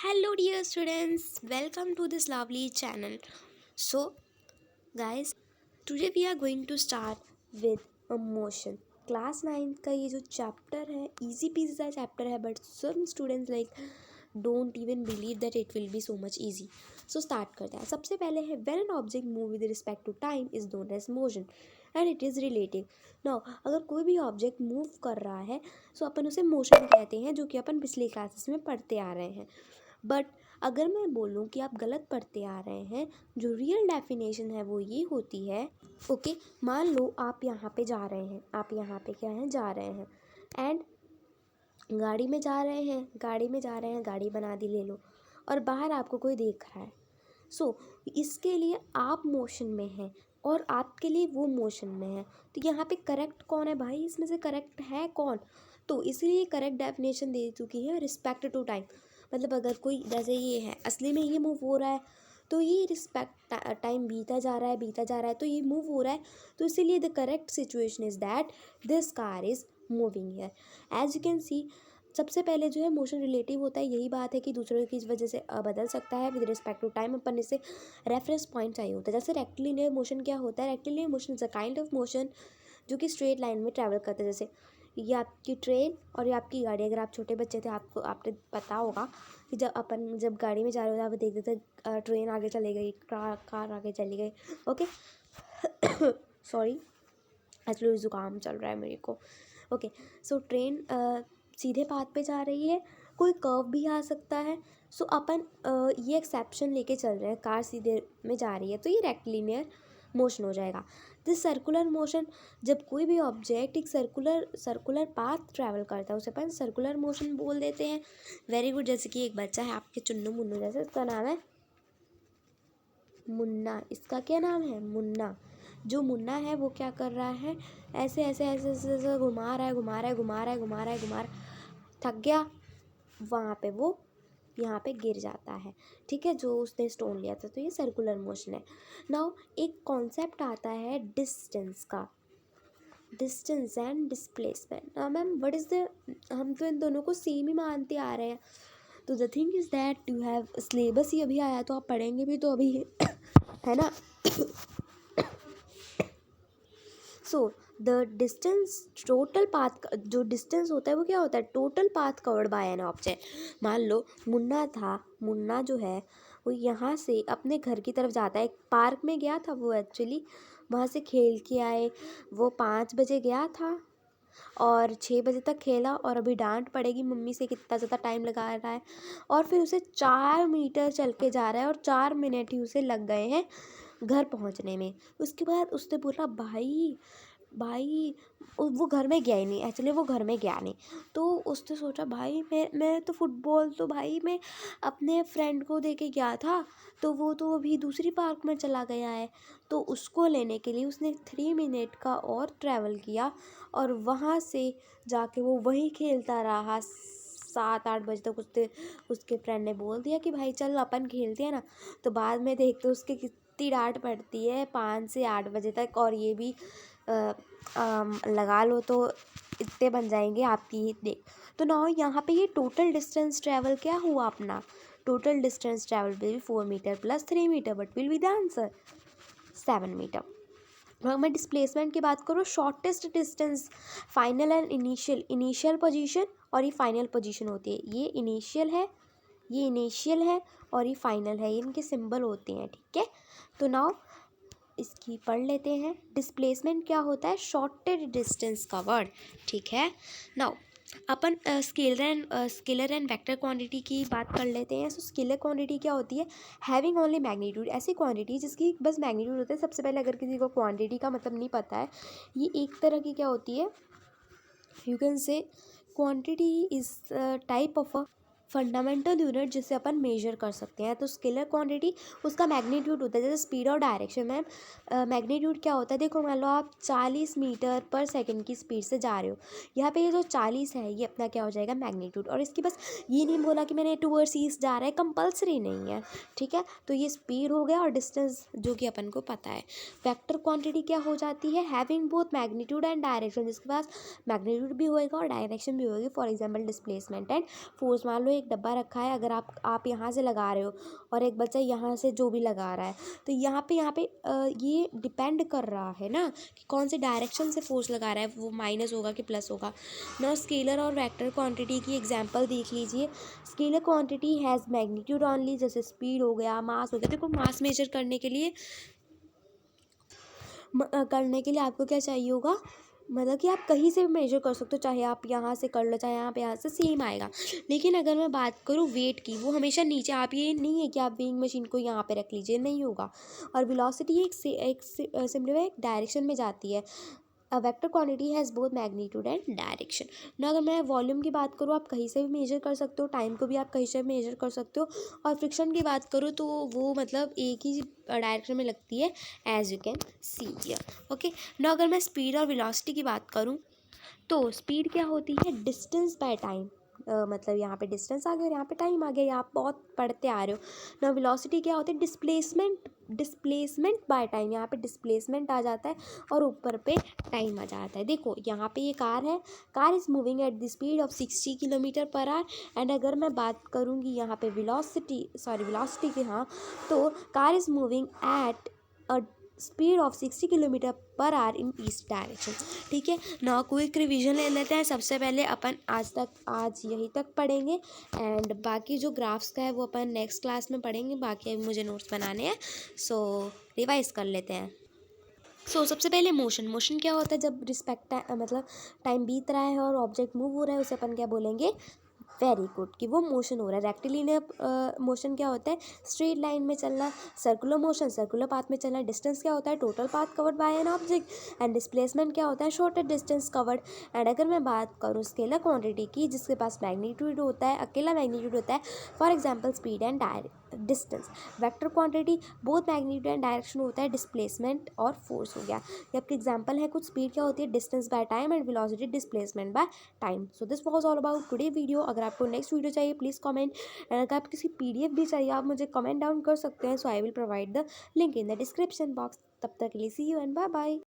Hello, dear students. Welcome to this lovely channel. So, guys, today we are going to start with a motion. Class 9 का ये जो chapter है easy peasy सा chapter है but some students like don't even believe that it will be so much easy. So start करते हैं. सबसे पहले है when an object move with respect to time is known as motion and it is relative. Now अगर कोई भी object move कर रहा है सो अपन उसे मोशन कहते हैं, जो कि अपन पिछले क्लासेस में पढ़ते आ रहे हैं. बट अगर मैं बोलूँ कि आप गलत पढ़ते आ रहे हैं, जो रियल डेफिनेशन है वो ये होती है. ओके, मान लो आप यहाँ पे जा रहे हैं, आप यहाँ पे क्या है जा रहे हैं एंड गाड़ी में जा रहे हैं, गाड़ी बना दी ले लो, और बाहर आपको कोई देख रहा है. सो इसके लिए आप मोशन में हैं और आपके लिए वो मोशन में है. तो यहाँ पे करेक्ट कौन है भाई, इसमें से करेक्ट है कौन? तो इसलिए करेक्ट डेफिनेशन दे चुकी है रिस्पेक्ट टू टाइम. मतलब अगर कोई जैसे ये है असली में ये मूव हो रहा है तो ये रिस्पेक्ट टाइम बीता जा रहा है तो ये मूव हो रहा है. तो इसीलिए the correct situation is that this car is moving here. As you can see, सबसे पहले जो है मोशन रिलेटिव होता है. यही बात है कि दूसरों की वजह से बदल सकता है विद रिस्पेक्ट टू टाइम. अपन इसे रेफरेंस पॉइंट चाहिए होता है. जैसे रेक्टिलिनियर मोशन क्या होता है, rectilinear motion is a kind of motion जो कि स्ट्रेट लाइन में ट्रैवल करता है. जैसे ये आपकी ट्रेन और ये आपकी गाड़ी. अगर आप छोटे बच्चे थे आपने पता होगा कि जब गाड़ी में जा रहे होते आप देखते थे ट्रेन आगे चली गई, कार आगे चली गई. ओके सॉरी, एक्चुअली ज़ुकाम चल रहा है मेरे को. ओके, सो ट्रेन सीधे पाथ पे जा रही है, कोई कर्व भी आ सकता है. सो अपन ये एक्सेप्शन लेके चल रहे हैं, कार सीधे में जा रही है तो ये रेक्टिलिनियर मोशन हो जाएगा. दिस सर्कुलर मोशन, जब कोई भी ऑब्जेक्ट एक सर्कुलर पाथ ट्रैवल करता है उसे अपन सर्कुलर मोशन बोल देते हैं. Very good. जैसे कि एक बच्चा है आपके चुन्नू मुन्नू जैसे, उसका नाम है मुन्ना. इसका क्या नाम है? मुन्ना. जो मुन्ना है वो क्या कर रहा है, ऐसे ऐसे ऐसे ऐसे ऐसे घुमा रहा है. थक गया, वहाँ पे वो यहाँ पे गिर जाता है. ठीक है, जो उसने स्टोन लिया था. तो ये सर्कुलर मोशन है. नाउ एक कॉन्सेप्ट आता है डिस्टेंस का, distance and displacement. Ma'am what is the, हम तो इन दोनों को सेम ही मानते आ रहे हैं. तो the thing is that you have syllabus ही अभी आया तो आप पढ़ेंगे भी तो अभी है ना. So the distance, total path, जो डिस्टेंस होता है वो क्या होता है, total path covered by an object. मान लो मुन्ना जो है वो यहाँ से अपने घर की तरफ जाता है. एक पार्क में गया था वो, एक्चुअली वहाँ से खेल के आए. वो 5 बजे गया था और 6 बजे तक खेला और अभी डांट पड़ेगी मम्मी से कितना ज़्यादा टाइम लगा रहा है. और फिर उसे 4 मीटर चल के जा रहा है और 4 मिनट ही उसे लग गए हैं घर पहुंचने में. उसके बाद उसने बोला भाई भाई, वो घर में गया ही नहीं. एक्चुअली वो घर में गया नहीं. तो उसने सोचा भाई मैं तो फुटबॉल तो भाई मैं अपने फ्रेंड को दे के गया था, तो वो तो अभी दूसरी पार्क में चला गया है. तो उसको लेने के लिए उसने 3 मिनट का और ट्रैवल किया और वहाँ से जाके वो वहीं खेलता रहा 7-8 बजे तक. उसके फ्रेंड ने बोल दिया कि भाई चल अपन खेलते हैं ना. तो बाद में देखते उसके कितनी डांट पड़ती है 5 से 8 बजे तक. और ये भी लगा लो तो इतने बन जाएंगे आपकी ही देख. तो ना यहाँ पे ये टोटल डिस्टेंस ट्रैवल क्या हुआ अपना, total distance travel will be 4 metre plus 3 metre but will be the answer 7 metre. अगर मैं डिस्प्लेसमेंट की बात करूँ, shortest distance, final and initial position और ये फाइनल पोजीशन होती है. ये इनिशियल है और ये फाइनल है, ये इनके सिंबल होते हैं. ठीक है, तो नाउ इसकी पढ़ लेते हैं. डिस्प्लेसमेंट क्या होता है, शॉर्टेड डिस्टेंस कवर्ड. ठीक है, now upon scalar and vector quantity की बात कर लेते हैं. सो स्केलर क्वांटिटी क्या होती है, हैविंग ओनली मैग्नीट्यूड. ऐसी क्वांटिटी जिसकी बस मैग्नीट्यूड होता है. सबसे पहले अगर किसी को क्वांटिटी का मतलब नहीं पता है, ये एक तरह की क्या होती है, you can say quantity is type of a fundamental unit जिसे अपन मेजर कर सकते हैं. तो स्केलर क्वांटिटी उसका मैग्नीट्यूड होता है. जैसे स्पीड और डायरेक्शन में मैग्नीट्यूड क्या होता है, देखो मान लो आप 40 मीटर पर सेकेंड की स्पीड से जा रहे हो. यहाँ पे ये जो 40 है ये अपना क्या हो जाएगा, मैग्नीट्यूड. और इसकी बस ये नहीं बोला कि मैंने टूवर्ड्स ईस्ट जा रहा है, कंपल्सरी नहीं है. ठीक है, तो ये स्पीड हो गया और डिस्टेंस जो कि अपन को पता है. वेक्टर क्वांटिटी क्या हो जाती है, having both magnitude and direction, जिसके पास मैग्नीट्यूड भी होएगा और डायरेक्शन भी होगी. For example displacement and force. मान लो एक डब्बा रखा है, अगर आप यहाँ से लगा रहे हो और एक बच्चा यहाँ से जो भी लगा रहा है, तो यहाँ पे ये डिपेंड कर रहा है ना कि कौन से डायरेक्शन से फोर्स लगा रहा है, वो माइनस होगा कि प्लस होगा ना। स्केलर और वेक्टर क्वांटिटी की एग्जांपल देख लीजिए। Scalar quantity has magnitude only, जैसे स्पीड हो गया, मास हो गया। देखो मास मेजर करने के लिए आपको क्या चाहिए होगा, मतलब कि आप कहीं से भी मेजर कर सकते हो, चाहे आप यहाँ से कर लो चाहे यहाँ से सेम आएगा। लेकिन अगर मैं बात करूँ वेट की, वो हमेशा नीचे, आप ये नहीं है कि आप वेइंग मशीन को यहाँ पे रख लीजिए, नहीं होगा। और वेलोसिटी एक सिंपली एक डायरेक्शन में जाती है। A vector quantity has both magnitude and direction ना। अगर मैं वॉल्यूम की बात करूँ, आप कहीं से भी मेजर कर सकते हो, टाइम को भी आप कहीं से भी मेजर कर सकते हो। और फ्रिक्शन की बात करूँ तो वो मतलब एक ही डायरेक्शन में लगती है, as you can see here. Okay ना। अगर मैं स्पीड और वेलोसिटी की बात करूँ तो स्पीड क्या होती है, डिस्टेंस बाय टाइम। मतलब यहाँ पे डिस्टेंस आ गया और यहाँ पे टाइम आ गया, ये आप बहुत पढ़ते आ रहे हो ना। वेलोसिटी क्या होती है, डिस्प्लेसमेंट बाय टाइम। यहाँ पे डिस्प्लेसमेंट आ जाता है और ऊपर पे टाइम आ जाता है। देखो यहाँ पे ये कार है, car is moving at the speed of 60 kilometre per hour. And अगर मैं बात करूँगी यहाँ पे वेलोसिटी की, हाँ, तो car is moving at a speed of 60 kilometre per hour in east direction. ठीक है ना। क्विक रिवीजन ले लेते हैं। सबसे पहले अपन आज यहीं तक पढ़ेंगे, एंड बाकी जो ग्राफ्स का है वो अपन नेक्स्ट क्लास में पढ़ेंगे। बाकी अभी मुझे नोट्स बनाने हैं, सो रिवाइज कर लेते हैं। सबसे पहले मोशन क्या होता है, जब मतलब टाइम बीत रहा है और ऑब्जेक्ट मूव हो रहा है, उसे अपन क्या बोलेंगे, वेरी गुड, कि वो मोशन हो रहा है। रेक्टिलिनियर मोशन क्या होता है, स्ट्रेट लाइन में चलना। सर्कुलर मोशन, सर्कुलर पाथ में चलना। डिस्टेंस क्या होता है, total path covered by an object. And displacement क्या होता है, शॉर्टर डिस्टेंस कवर्ड। एंड अगर मैं बात करूँ स्केलर क्वांटिटी की, जिसके पास मैग्नीट्यूड होता है, अकेला मैग्नीट्यूड होता है, for example speed and distance. Vector quantity both magnitude and direction होता है, डिस्प्लेसमेंट और फोर्स हो गया। ये आपके एग्जाम्पल है कुछ। स्पीड क्या होती है, distance by time, and velocity displacement by time. So this was all about today video. अगर आपको नेक्स्ट वीडियो चाहिए प्लीज़ कमेंट, एंड अगर आप किसी PDF भी चाहिए आप मुझे कमेंट डाउन कर सकते हैं। So I will provide the link in the description box. तब तक के लिए see you and bye bye.